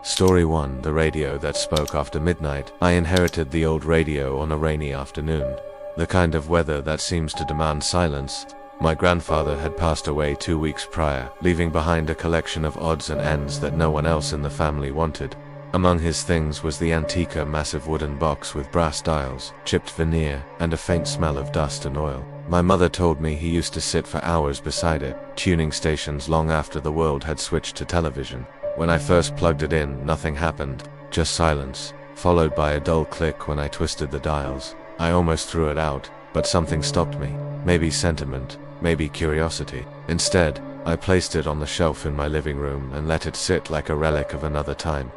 Story 1: The radio that spoke after midnight. I inherited the old radio on a rainy afternoon. The kind of weather that seems to demand silence. My grandfather had passed away 2 weeks prior, leaving behind a collection of odds and ends that no one else in the family wanted. Among his things was the Antica massive wooden box with brass dials, chipped veneer, and a faint smell of dust and oil. My mother told me he used to sit for hours beside it, tuning stations long after the world had switched to television. When I first plugged it in, nothing happened, just silence, followed by a dull click when I twisted the dials. I almost threw it out, but something stopped me. Maybe sentiment, maybe curiosity. Instead, I placed it on the shelf in my living room and let it sit like a relic of another time.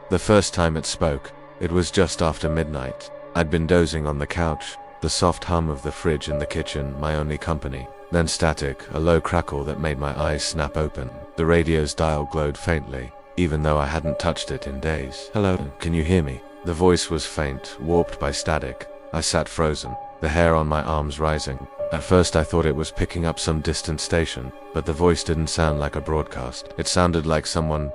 The first time it spoke, it was just after midnight. I'd been dozing on the couch, the soft hum of the fridge in the kitchen my only company. Then static, a low crackle that made my eyes snap open. The radio's dial glowed faintly, even though I hadn't touched it in days. "Hello, can you hear me?" The voice was faint, warped by static. I sat frozen, the hair on my arms rising. At first I thought it was picking up some distant station, but the voice didn't sound like a broadcast. It sounded like someone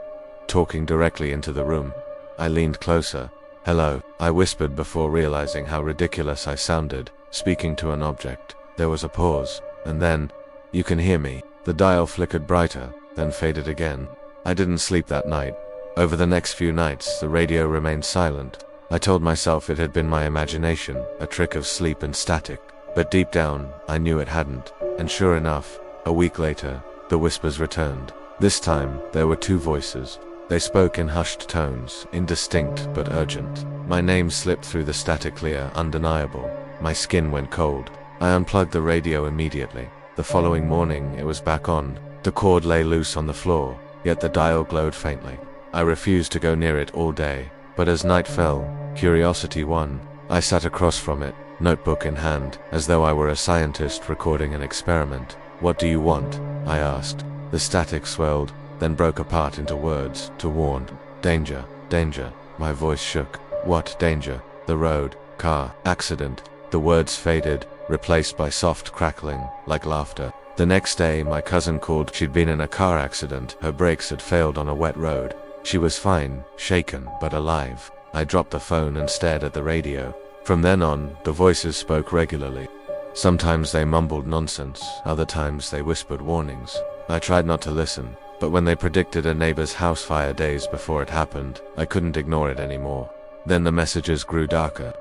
talking directly into the room. I leaned closer. "Hello," I whispered before realizing how ridiculous I sounded, speaking to an object. There was a pause, and then, "You can hear me." The dial flickered brighter, then faded again. I didn't sleep that night. Over the next few nights, the radio remained silent. I told myself it had been my imagination, a trick of sleep and static. But deep down, I knew it hadn't. And sure enough, a week later, the whispers returned. This time, there were two voices. They spoke in hushed tones, indistinct but urgent. My name slipped through the static clear, undeniable. My skin went cold. I unplugged the radio immediately. The following morning, it was back on. The cord lay loose on the floor, yet the dial glowed faintly. I refused to go near it all day, but as night fell, curiosity won. I sat across from it, notebook in hand, as though I were a scientist recording an experiment. "What do you want?" I asked. The static swelled, then broke apart into words, to warn. "Danger, danger." My voice shook. "What danger?" "The road, car, accident." The words faded, replaced by soft crackling, like laughter. The next day, my cousin called. She'd been in a car accident. Her brakes had failed on a wet road. She was fine, shaken, but alive. I dropped the phone and stared at the radio. From then on, the voices spoke regularly. Sometimes they mumbled nonsense, other times they whispered warnings. I tried not to listen, but when they predicted a neighbor's house fire days before it happened, I couldn't ignore it anymore. Then the messages grew darker.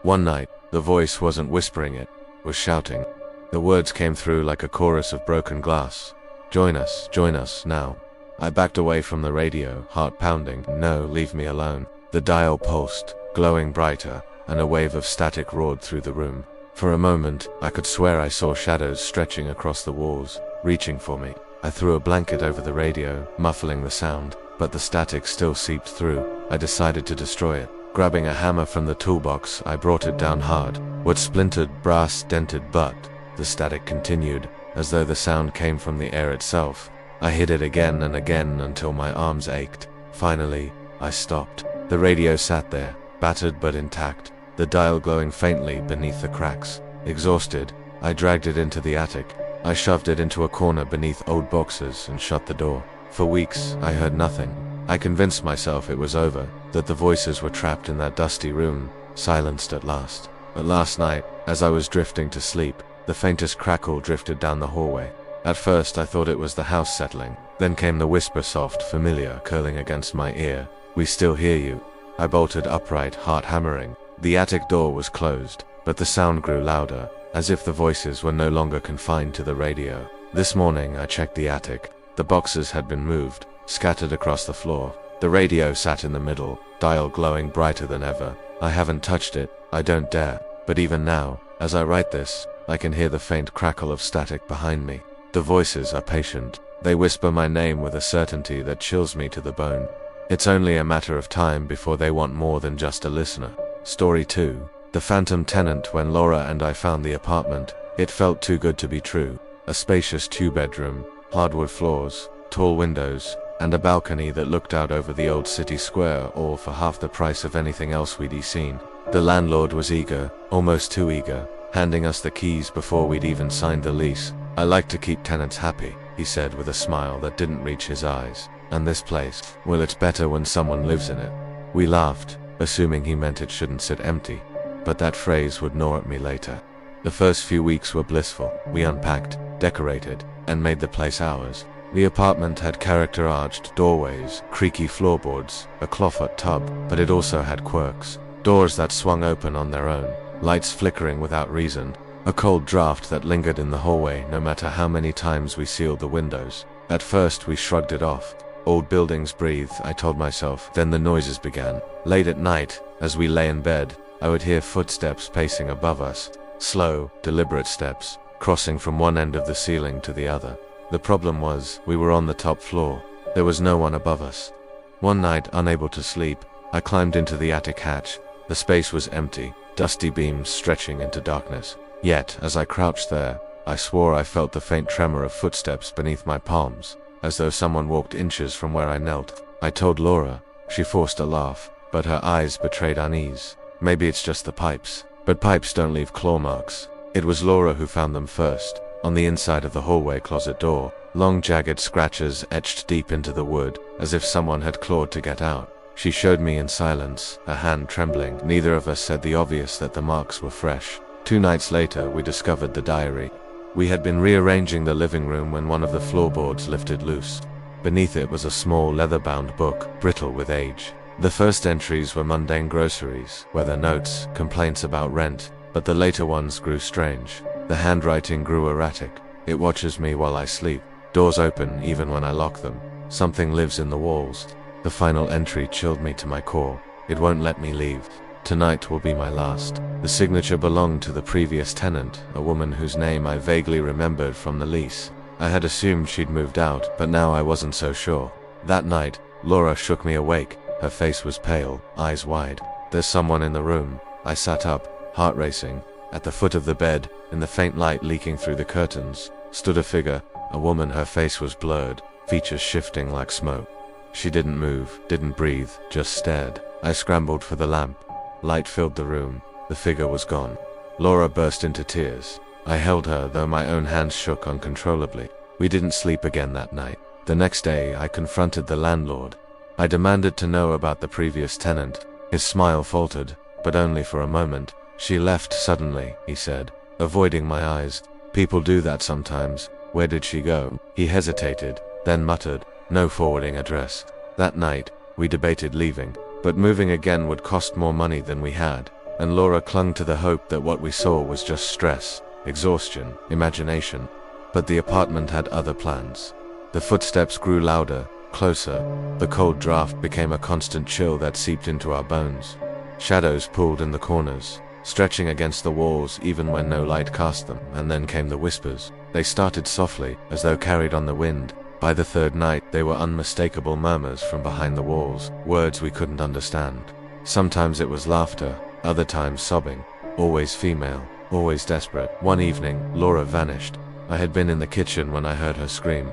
One night, the voice wasn't whispering, it was shouting. The words came through like a chorus of broken glass. Join us, now." I backed away from the radio, heart pounding. "No, leave me alone." The dial pulsed, glowing brighter, and a wave of static roared through the room. For a moment, I could swear I saw shadows stretching across the walls, reaching for me. I threw a blanket over the radio, muffling the sound, but the static still seeped through. I decided to destroy it. Grabbing a hammer from the toolbox, I brought it down hard. What splintered brass dented but the static continued, as though the sound came from the air itself. I hit it again and again until my arms ached. Finally, I stopped. The radio sat there, battered but intact, the dial glowing faintly beneath the cracks. Exhausted, I dragged it into the attic. I shoved it into a corner beneath old boxes and shut the door. For weeks, I heard nothing. I convinced myself it was over, that the voices were trapped in that dusty room, silenced at last. But last night, as I was drifting to sleep, the faintest crackle drifted down the hallway. At first I thought it was the house settling. Then came the whisper, soft, familiar, curling against my ear. "We still hear you." I bolted upright, heart hammering. The attic door was closed, but the sound grew louder, as if the voices were no longer confined to the radio. This morning I checked the attic. The boxes had been moved, scattered across the floor. The radio sat in the middle, dial glowing brighter than ever. I haven't touched it, I don't dare. But even now, as I write this, I can hear the faint crackle of static behind me. The voices are patient. They whisper my name with a certainty that chills me to the bone. It's only a matter of time before they want more than just a listener. Story 2. The phantom tenant. When Laura and I found the apartment, it felt too good to be true. A spacious two-bedroom, hardwood floors, tall windows, and a balcony that looked out over the old city square, all for half the price of anything else we'd seen. The landlord was eager, almost too eager, handing us the keys before we'd even signed the lease. "I like to keep tenants happy," he said with a smile that didn't reach his eyes. And this place, well, it's better when someone lives in it. We laughed, assuming he meant it shouldn't sit empty. But that phrase would gnaw at me later. The first few weeks were blissful. We unpacked, decorated, and made the place ours. The apartment had character-arched doorways, creaky floorboards, a clawfoot tub, but it also had quirks. Doors that swung open on their own, lights flickering without reason, a cold draft that lingered in the hallway no matter how many times we sealed the windows. At first we shrugged it off. Old buildings breathe, I told myself. Then the noises began. Late at night, as we lay in bed, I would hear footsteps pacing above us. Slow, deliberate steps, crossing from one end of the ceiling to the other. The problem was, we were on the top floor. There was no one above us. One night, unable to sleep, I climbed into the attic hatch. The space was empty, dusty beams stretching into darkness. Yet, as I crouched there, I swore I felt the faint tremor of footsteps beneath my palms, as though someone walked inches from where I knelt. I told Laura. She forced a laugh, but her eyes betrayed unease. Maybe it's just the pipes. But pipes don't leave claw marks. It was Laura who found them first. On the inside of the hallway closet door, long jagged scratches etched deep into the wood, as if someone had clawed to get out. She showed me in silence, her hand trembling. Neither of us said the obvious, that the marks were fresh. 2 nights later, we discovered the diary. We had been rearranging the living room when one of the floorboards lifted loose. Beneath it was a small leather-bound book, brittle with age. The first entries were mundane groceries, weather notes, complaints about rent, but the later ones grew strange. The handwriting grew erratic. It watches me while I sleep. Doors open even when I lock them. Something lives in the walls. The final entry chilled me to my core. It won't let me leave. Tonight will be my last. The signature belonged to the previous tenant, a woman whose name I vaguely remembered from the lease. I had assumed she'd moved out, but now I wasn't so sure. That night, Laura shook me awake. Her face was pale, eyes wide. There's someone in the room. I sat up, heart racing. At the foot of the bed, in the faint light leaking through the curtains, stood a figure, a woman. Her face was blurred, features shifting like smoke. She didn't move, didn't breathe, just stared. I scrambled for the lamp. Light filled the room. The figure was gone. Laura burst into tears. I held her, though my own hands shook uncontrollably. We didn't sleep again that night. The next day, I confronted the landlord. I demanded to know about the previous tenant. His smile faltered, but only for a moment. She left suddenly, he said, avoiding my eyes. People do that sometimes. Where did she go? He hesitated, then muttered, no forwarding address. That night, we debated leaving, but moving again would cost more money than we had, and Laura clung to the hope that what we saw was just stress, exhaustion, imagination. But the apartment had other plans. The footsteps grew louder, closer. The cold draft became a constant chill that seeped into our bones. Shadows pooled in the corners, stretching against the walls even when no light cast them, and then came the whispers. They started softly, as though carried on the wind. By the third night, they were unmistakable murmurs from behind the walls, words we couldn't understand. Sometimes it was laughter, other times sobbing, always female, always desperate. One evening, Laura vanished. I had been in the kitchen when I heard her scream.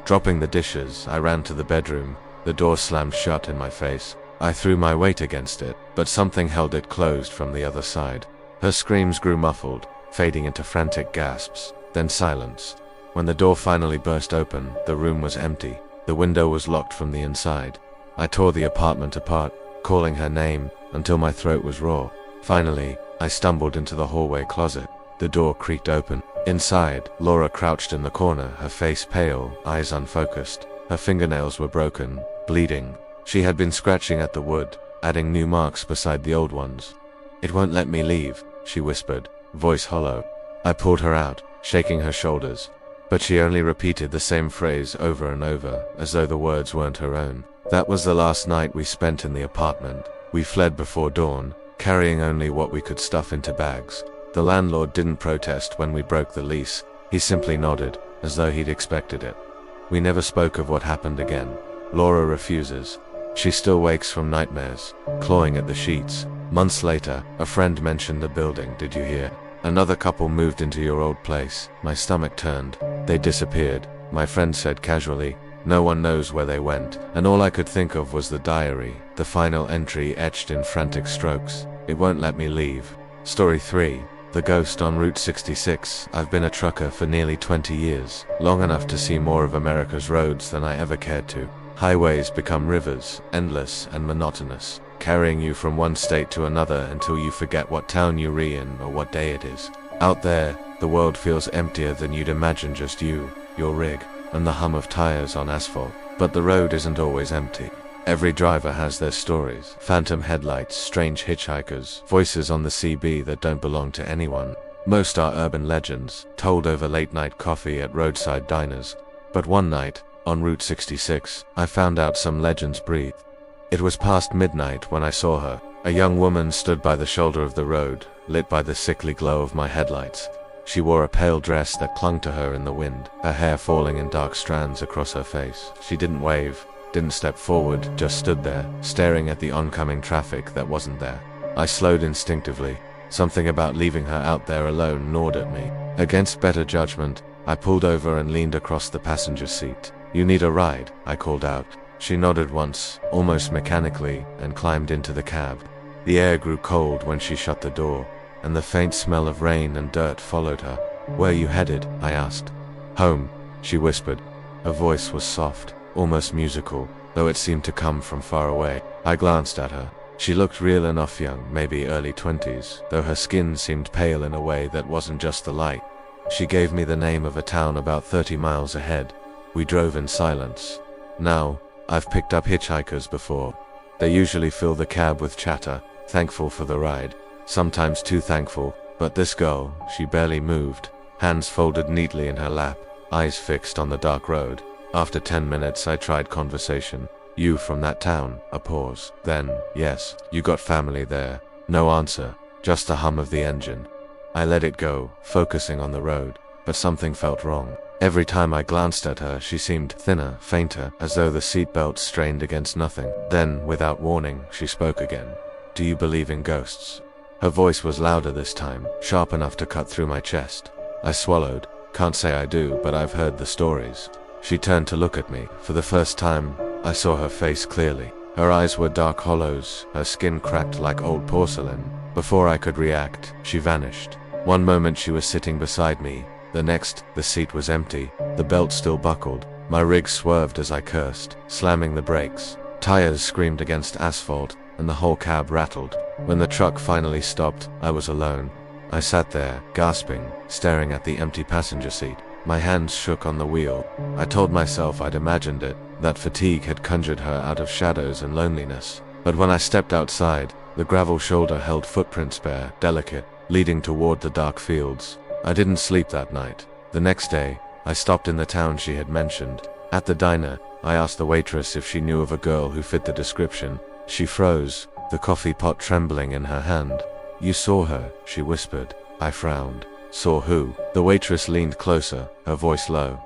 Dropping the dishes, I ran to the bedroom. The door slammed shut in my face. I threw my weight against it, but something held it closed from the other side. Her screams grew muffled, fading into frantic gasps, then silence. When the door finally burst open, the room was empty. The window was locked from the inside. I tore the apartment apart, calling her name, until my throat was raw. Finally, I stumbled into the hallway closet. The door creaked open. Inside, Laura crouched in the corner, her face pale, eyes unfocused. Her fingernails were broken, bleeding. She had been scratching at the wood, adding new marks beside the old ones. "It won't let me leave," she whispered, voice hollow. I pulled her out, shaking her shoulders. But she only repeated the same phrase over and over, as though the words weren't her own. That was the last night we spent in the apartment. We fled before dawn, carrying only what we could stuff into bags. The landlord didn't protest when we broke the lease. He simply nodded, as though he'd expected it. We never spoke of what happened again. Laura refuses. She still wakes from nightmares, clawing at the sheets. Months later, a friend mentioned the building. "Did you hear? Another couple moved into your old place." My stomach turned. They disappeared. My friend said casually, "No one knows where they went." And all I could think of was the diary, the final entry etched in frantic strokes. "It won't let me leave." Story 3. The Ghost on Route 66. I've been a trucker for nearly 20 years, long enough to see more of America's roads than I ever cared to. Highways become rivers, endless and monotonous, carrying you from one state to another until you forget what town you're in or what day it is. Out there, the world feels emptier than you'd imagine, just you, your rig, and the hum of tires on asphalt. But the road isn't always empty. Every driver has their stories. Phantom headlights, strange hitchhikers, voices on the CB that don't belong to anyone. Most are urban legends, told over late-night coffee at roadside diners. But one night, on Route 66, I found out some legends breathe. It was past midnight when I saw her. A young woman stood by the shoulder of the road, lit by the sickly glow of my headlights. She wore a pale dress that clung to her in the wind, her hair falling in dark strands across her face. She didn't wave, didn't step forward, just stood there, staring at the oncoming traffic that wasn't there. I slowed instinctively. Something about leaving her out there alone gnawed at me. Against better judgment, I pulled over and leaned across the passenger seat. "You need a ride?" I called out. She nodded once, almost mechanically, and climbed into the cab. The air grew cold when she shut the door, and the faint smell of rain and dirt followed her. "Where you headed?" I asked. "Home," she whispered. Her voice was soft, almost musical, though it seemed to come from far away. I glanced at her. She looked real enough young, maybe early 20s, though her skin seemed pale in a way that wasn't just the light. She gave me the name of a town about 30 miles ahead. We drove in silence. Now, I've picked up hitchhikers before. They usually fill the cab with chatter, thankful for the ride, sometimes too thankful, but this girl, she barely moved, hands folded neatly in her lap, eyes fixed on the dark road. After 10 minutes I tried conversation. "You from that town?" A pause. Then, "Yes, you got family there?" No answer, just the hum of the engine. I let it go, focusing on the road, but something felt wrong. Every time I glanced at her, she seemed thinner, fainter, as though the seatbelt strained against nothing. Then, without warning, she spoke again. "Do you believe in ghosts?" Her voice was louder this time, sharp enough to cut through my chest. I swallowed. "Can't say I do, but I've heard the stories." She turned to look at me. For the first time, I saw her face clearly. Her eyes were dark hollows, her skin cracked like old porcelain. Before I could react, she vanished. One moment she was sitting beside me, the next, the seat was empty, the belt still buckled. My rig swerved as I cursed, slamming the brakes. Tires screamed against asphalt, and the whole cab rattled. When the truck finally stopped, I was alone. I sat there, gasping, staring at the empty passenger seat. My hands shook on the wheel. I told myself I'd imagined it, that fatigue had conjured her out of shadows and loneliness. But when I stepped outside, the gravel shoulder held footprints bare, delicate, leading toward the dark fields. I didn't sleep that night. The next day, I stopped in the town she had mentioned. At the diner, I asked the waitress if she knew of a girl who fit the description. She froze, the coffee pot trembling in her hand. "You saw her," she whispered. I frowned. "Saw who?" The waitress leaned closer, her voice low.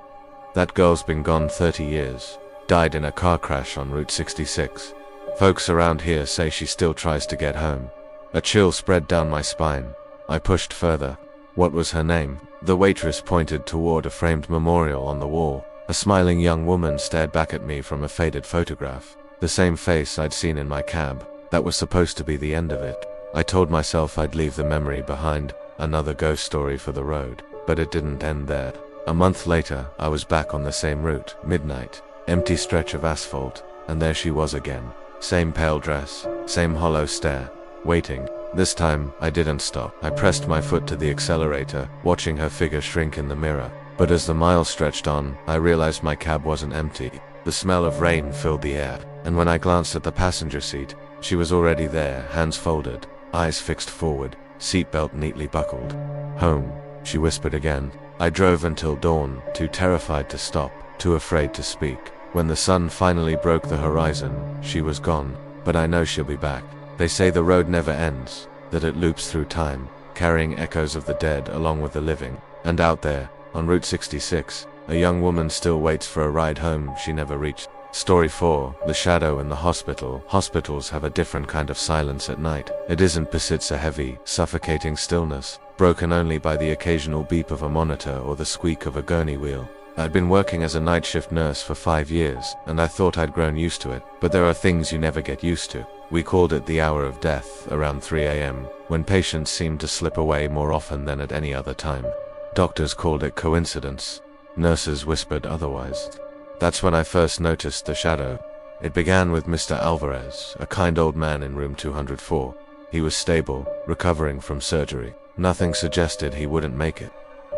"That girl's been gone 30 years. Died in a car crash on Route 66. Folks around here say she still tries to get home." A chill spread down my spine. I pushed further. "What was her name?" The waitress pointed toward a framed memorial on the wall. A smiling young woman stared back at me from a faded photograph. The same face I'd seen in my cab. That was supposed to be the end of it. I told myself I'd leave the memory behind, another ghost story for the road. But it didn't end there. A month later, I was back on the same route, midnight, empty stretch of asphalt, and there she was again. Same pale dress, same hollow stare, waiting. This time, I didn't stop. I pressed my foot to the accelerator, watching her figure shrink in the mirror. But as the miles stretched on, I realized my cab wasn't empty. The smell of rain filled the air, and when I glanced at the passenger seat, she was already there, hands folded, eyes fixed forward, seatbelt neatly buckled. "Home," she whispered again. I drove until dawn, too terrified to stop, too afraid to speak. When the sun finally broke the horizon, she was gone, but I know she'll be back. They say the road never ends, that it loops through time, carrying echoes of the dead along with the living. And out there, on Route 66, a young woman still waits for a ride home she never reached. Story 4, The Shadow in the Hospital. Hospitals have a different kind of silence at night. It isn't Pesit's a heavy, suffocating stillness, broken only by the occasional beep of a monitor or the squeak of a gurney wheel. I'd been working as a night shift nurse for 5 years, and I thought I'd grown used to it. But there are things you never get used to. We called it the hour of death, around 3 a.m., when patients seemed to slip away more often than at any other time. Doctors called it coincidence. Nurses whispered otherwise. That's when I first noticed the shadow. It began with Mr. Alvarez, a kind old man in room 204. He was stable, recovering from surgery. Nothing suggested he wouldn't make it.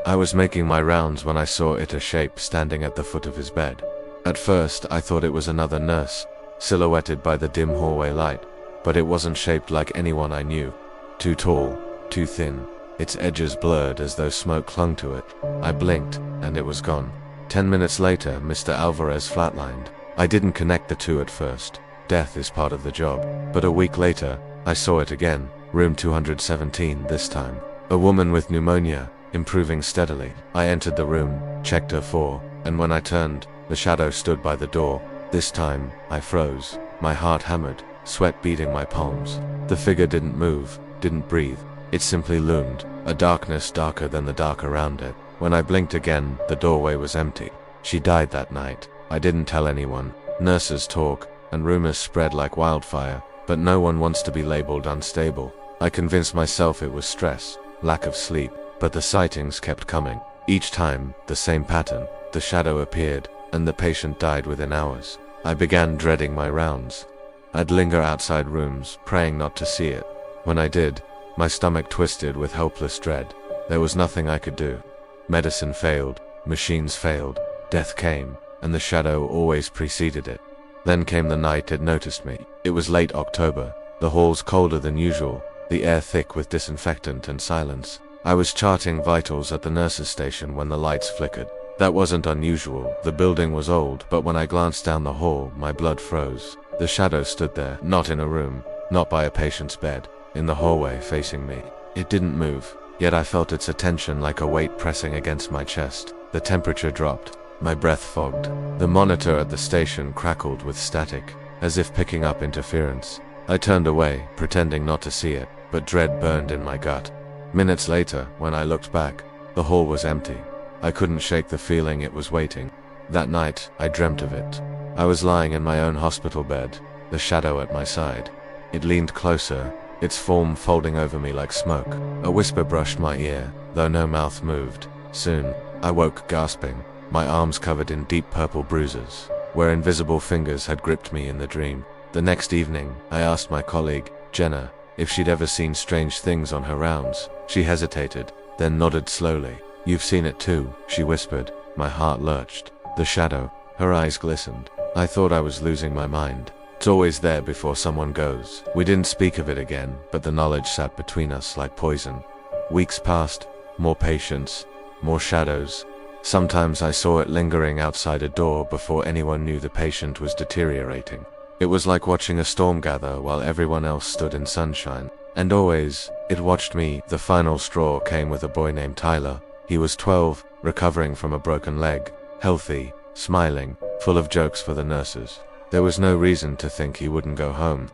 I was making my rounds when I saw a shape standing at the foot of his bed. At first, I thought it was another nurse, silhouetted by the dim hallway light, but it wasn't shaped like anyone I knew. Too tall, too thin, its edges blurred as though smoke clung to it. I blinked, and it was gone. 10 minutes later, Mr. Alvarez flatlined. I didn't connect the two at first. Death is part of the job. But a week later, I saw it again, room 217 this time. A woman with pneumonia, improving steadily. I entered the room, checked her for, and when I turned, the shadow stood by the door. This time, I froze, my heart hammered, sweat beading my palms. The figure didn't move, didn't breathe. It simply loomed, a darkness darker than the dark around it. When I blinked again, the doorway was empty. She died that night. I didn't tell anyone. Nurses talk, and rumors spread like wildfire, but no one wants to be labeled unstable. I convinced myself it was stress, lack of sleep, but the sightings kept coming. Each time, the same pattern. The shadow appeared, and the patient died within hours. I began dreading my rounds. I'd linger outside rooms, praying not to see it. When I did, my stomach twisted with helpless dread. There was nothing I could do. Medicine failed, machines failed, death came, and the shadow always preceded it. Then came the night it noticed me. It was late October, the halls colder than usual, the air thick with disinfectant and silence. I was charting vitals at the nurse's station when the lights flickered. That wasn't unusual, the building was old, but when I glanced down the hall, my blood froze. The shadow stood there, not in a room, not by a patient's bed, in the hallway facing me. It didn't move, yet I felt its attention like a weight pressing against my chest. The temperature dropped. My breath fogged. The monitor at the station crackled with static, as if picking up interference. I turned away, pretending not to see it, but dread burned in my gut. Minutes later, when I looked back, the hall was empty. I couldn't shake the feeling it was waiting. That night, I dreamt of it. I was lying in my own hospital bed, the shadow at my side. It leaned closer, its form folding over me like smoke. A whisper brushed my ear, though no mouth moved. Soon, I woke gasping, my arms covered in deep purple bruises, where invisible fingers had gripped me in the dream. The next evening, I asked my colleague, Jenna, if she'd ever seen strange things on her rounds. She hesitated, then nodded slowly. "You've seen it too," she whispered. My heart lurched. The shadow. Her eyes glistened. I thought I was losing my mind. It's always there before someone goes. We didn't speak of it again, but the knowledge sat between us like poison. Weeks passed, more patients, more shadows. Sometimes I saw it lingering outside a door before anyone knew the patient was deteriorating. It was like watching a storm gather while everyone else stood in sunshine. And always, it watched me. The final straw came with a boy named Tyler. He was 12, recovering from a broken leg, healthy, smiling, full of jokes for the nurses. There was no reason to think he wouldn't go home.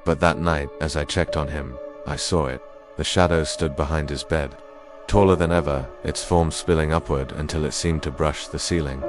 But that night, as I checked on him, I saw it. The shadow stood behind his bed, taller than ever, its form spilling upward until it seemed to brush the ceiling.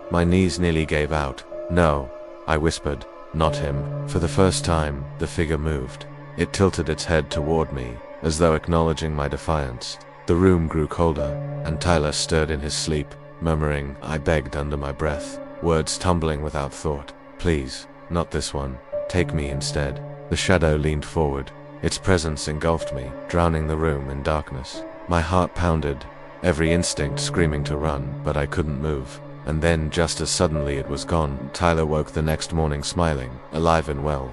My knees nearly gave out. "No," I whispered, "not him." For the first time, the figure moved. It tilted its head toward me, as though acknowledging my defiance. The room grew colder, and Tyler stirred in his sleep, murmuring, I begged under my breath, words tumbling without thought. "Please, not this one. Take me instead." The shadow leaned forward. Its presence engulfed me, drowning the room in darkness. My heart pounded, every instinct screaming to run, but I couldn't move. And then, just as suddenly it was gone, Tyler woke the next morning smiling, alive and well.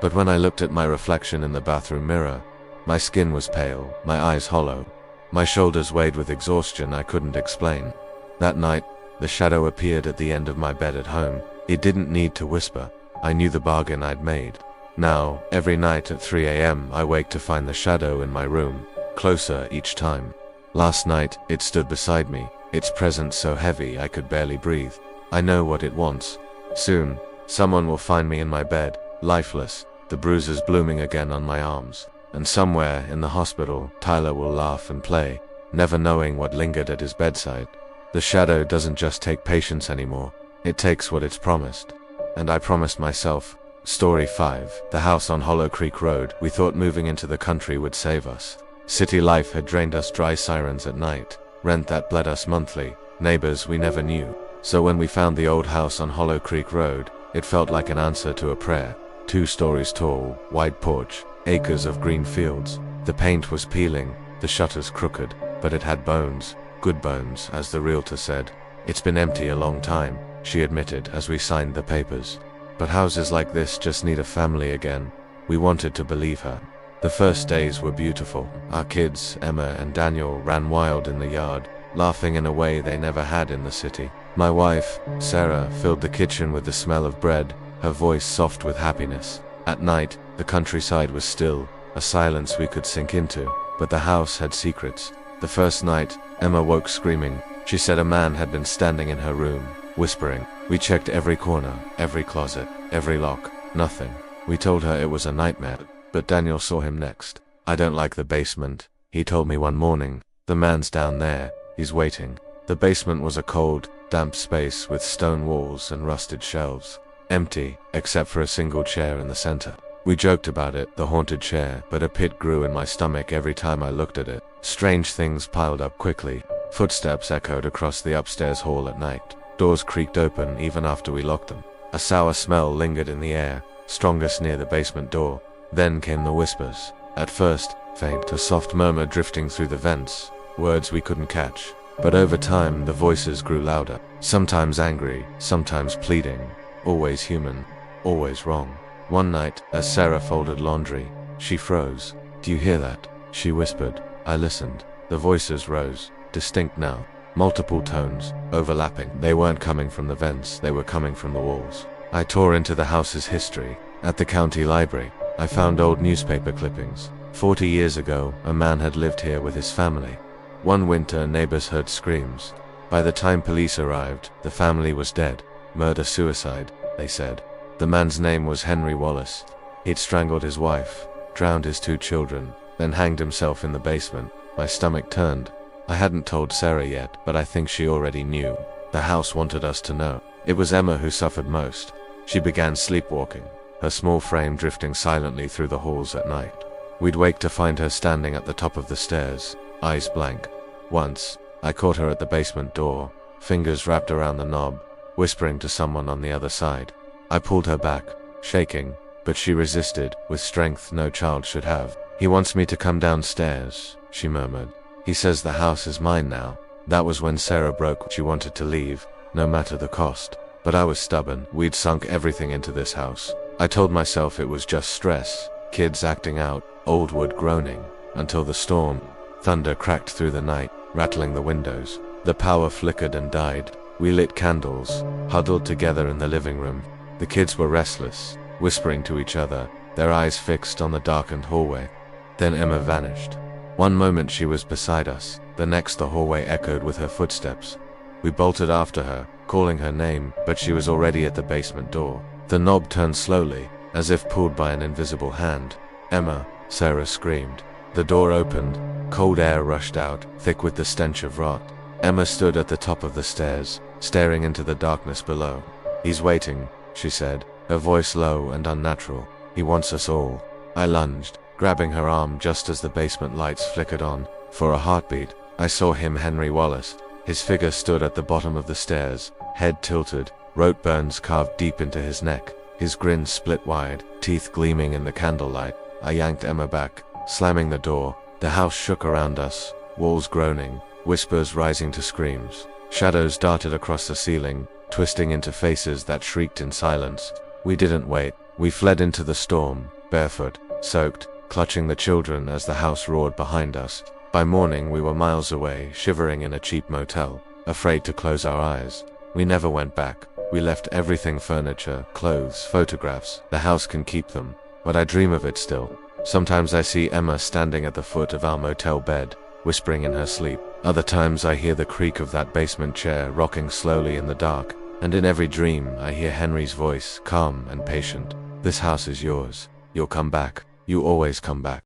But when I looked at my reflection in the bathroom mirror, my skin was pale, my eyes hollow. My shoulders weighed with exhaustion I couldn't explain. That night, the shadow appeared at the end of my bed at home. It didn't need to whisper. I knew the bargain I'd made. Now, every night at 3 a.m. I wake to find the shadow in my room, closer each time. Last night, it stood beside me, its presence so heavy I could barely breathe. I know what it wants. Soon, someone will find me in my bed, lifeless, the bruises blooming again on my arms. And somewhere in the hospital, Tyler will laugh and play, never knowing what lingered at his bedside. The shadow doesn't just take patience anymore, it takes what it's promised. And I promised myself. Story 5. The house on Hollow Creek Road. We thought moving into the country would save us. City life had drained us dry, sirens at night, rent that bled us monthly, neighbors we never knew. So when we found the old house on Hollow Creek Road, it felt like an answer to a prayer. 2 stories tall, wide porch, acres of green fields. The paint was peeling, the shutters crooked, but it had bones. Good bones, as the realtor said. It's been empty a long time, she admitted as we signed the papers. But houses like this just need a family again. We wanted to believe her. The first days were beautiful. Our kids, Emma and Daniel, ran wild in the yard, laughing in a way they never had in the city. My wife, Sarah, filled the kitchen with the smell of bread, her voice soft with happiness. At night, the countryside was still, a silence we could sink into, but the house had secrets. The first night, Emma woke screaming. She said a man had been standing in her room, whispering. We checked every corner, every closet, every lock, nothing. We told her it was a nightmare, but Daniel saw him next. I don't like the basement, he told me one morning. The man's down there, he's waiting. The basement was a cold, damp space with stone walls and rusted shelves. Empty, except for a single chair in the center. We joked about it, the haunted chair, but a pit grew in my stomach every time I looked at it. Strange things piled up quickly. Footsteps echoed across the upstairs hall at night. Doors creaked open even after we locked them. A sour smell lingered in the air, strongest near the basement door. Then came the whispers. At first, faint, a soft murmur drifting through the vents, words we couldn't catch. But over time, the voices grew louder, sometimes angry, sometimes pleading, always human, always wrong. One night, as Sarah folded laundry, she froze. "Do you hear that?" she whispered. I listened. The voices rose, distinct now, multiple tones, overlapping. They weren't coming from the vents, they were coming from the walls. I tore into the house's history. At the county library, I found old newspaper clippings. 40 years ago, a man had lived here with his family. One winter, neighbors heard screams. By the time police arrived, the family was dead. Murder-suicide, they said. The man's name was Henry Wallace. He'd strangled his wife, drowned his 2 children, then hanged himself in the basement. My stomach turned. I hadn't told Sarah yet, but I think she already knew. The house wanted us to know. It was Emma who suffered most. She began sleepwalking, her small frame drifting silently through the halls at night. We'd wake to find her standing at the top of the stairs, eyes blank. Once, I caught her at the basement door, fingers wrapped around the knob, whispering to someone on the other side. I pulled her back, shaking, but she resisted, with strength no child should have. "He wants me to come downstairs," she murmured. "He says the house is mine now." That was when Sarah broke. She wanted to leave, no matter the cost. But I was stubborn. We'd sunk everything into this house. I told myself it was just stress, kids acting out, old wood groaning, until the storm. Thunder cracked through the night, rattling the windows. The power flickered and died. We lit candles, huddled together in the living room. The kids were restless, whispering to each other, their eyes fixed on the darkened hallway. Then Emma vanished. One moment she was beside us, the next the hallway echoed with her footsteps. We bolted after her, calling her name, but she was already at the basement door. The knob turned slowly, as if pulled by an invisible hand. "Emma," Sarah screamed. The door opened, cold air rushed out, thick with the stench of rot. Emma stood at the top of the stairs, staring into the darkness below. "He's waiting," she said, her voice low and unnatural. "He wants us all." I lunged, grabbing her arm just as the basement lights flickered on. For a heartbeat, I saw him, Henry Wallace. His figure stood at the bottom of the stairs, head tilted, rote burns carved deep into his neck. His grin split wide, teeth gleaming in the candlelight. I yanked Emma back, slamming the door. The house shook around us, walls groaning, whispers rising to screams. Shadows darted across the ceiling, twisting into faces that shrieked in silence. We didn't wait. We fled into the storm, barefoot, soaked, clutching the children as the house roared behind us. By morning we were miles away, shivering in a cheap motel, afraid to close our eyes. We never went back. We left everything: furniture, clothes, photographs. The house can keep them, but I dream of it still. Sometimes I see Emma standing at the foot of our motel bed, whispering in her sleep. Other times I hear the creak of that basement chair rocking slowly in the dark, and in every dream I hear Henry's voice, calm and patient. "This house is yours. You'll come back. You always come back."